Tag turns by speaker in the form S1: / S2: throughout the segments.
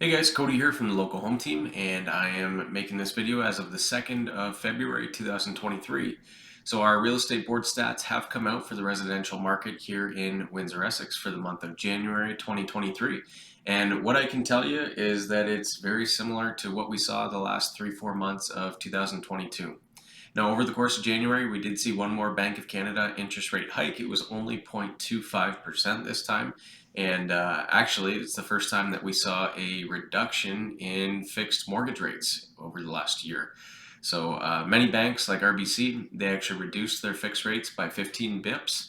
S1: Hey guys, Cody here from the local home team, and I am making this video as of the 2nd of February 2023. So our real estate board stats have come out for the residential market here in Windsor, Essex for the month of January 2023. And what I can tell you is that it's very similar to what we saw the last 3-4 months of 2022. Now, over the course of January, we did see one more Bank of Canada interest rate hike. It was only 0.25% this time. And actually, it's the first time that we saw a reduction in fixed mortgage rates over the last year. So many banks like RBC, they actually reduced their fixed rates by 15 bips.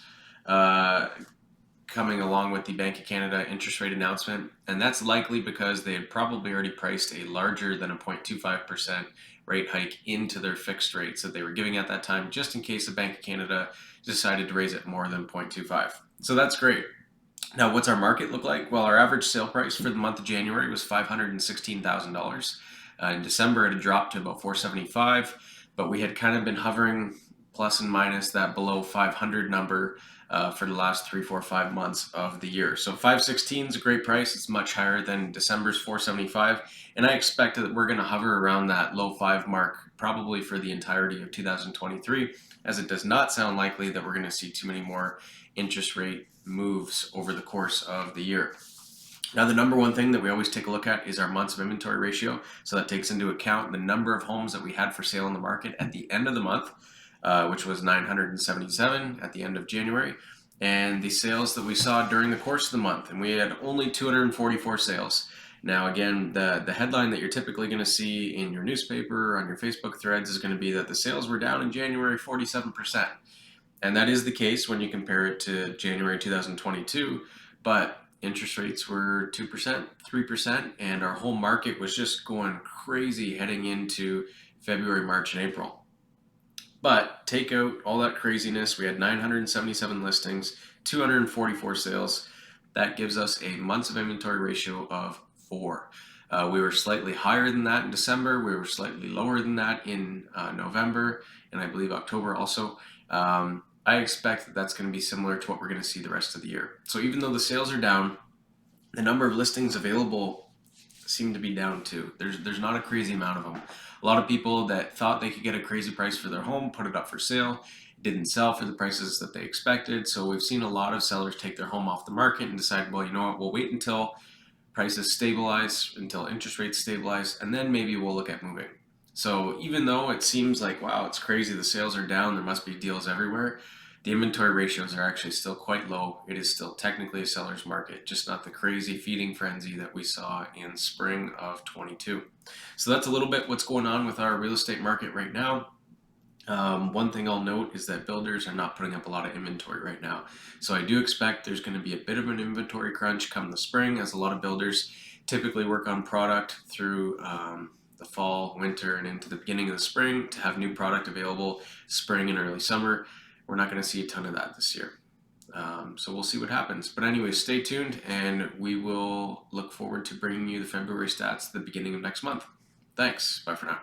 S1: Coming along with the Bank of Canada interest rate announcement, and that's likely because they had probably already priced a larger than a 0.25% rate hike into their fixed rates that they were giving at that time, just in case the Bank of Canada decided to raise it more than 0.25. So that's great. Now, what's our market look like? Well, our average sale price for the month of January was $516,000. In December, it had dropped to about $475,000, but we had kind of been hovering plus and minus that below 500 number for the last 3, 4, 5 months of the year. So 516 is a great price. It's much higher than December's 475, and I expect that we're going to hover around that low 5 mark probably for the entirety of 2023, as it does not sound likely that we're going to see too many more interest rate moves over the course of the year. Now, the number one thing that we always take a look at is our months of inventory ratio. So that takes into account the number of homes that we had for sale in the market at the end of the month, which was 977 at the end of January, and the sales that we saw during the course of the month. And we had only 244 sales. Now, again, the headline that you're typically going to see in your newspaper or on your Facebook threads is going to be that the sales were down in January 47%. And that is the case when you compare it to January 2022, but interest rates were 2%, 3%, and our whole market was just going crazy heading into February, March, and April. But take out all that craziness, we had 977 listings, 244 sales. That gives us a months of inventory ratio of 4. We were slightly higher than that in December. We were slightly lower than that in November, and I believe October also. I expect that that's going to be similar to what we're going to see the rest of the year. So even though the sales are down, the number of listings available seem to be down too. There's not a crazy amount of them. A lot of people that thought they could get a crazy price for their home put it up for sale. It didn't sell for the prices that they expected. So we've seen a lot of sellers take their home off the market and decide, well, you know what, we'll wait until prices stabilize, until interest rates stabilize, and then maybe we'll look at moving. So even though it seems like, wow, it's crazy, the sales are down, there must be deals everywhere, the inventory ratios are actually still quite low. It is still technically a seller's market, just not the crazy feeding frenzy that we saw in spring of 22. So that's a little bit what's going on with our real estate market right now. One thing I'll note is that builders are not putting up a lot of inventory right now. So I do expect there's going to be a bit of an inventory crunch come the spring, as a lot of builders typically work on product through the fall, winter, and into the beginning of the spring to have new product available spring and early summer. We're not going to see a ton of that this year. So we'll see what happens. But anyway, stay tuned, and we will look forward to bringing you the February stats at the beginning of next month. Thanks. Bye for now.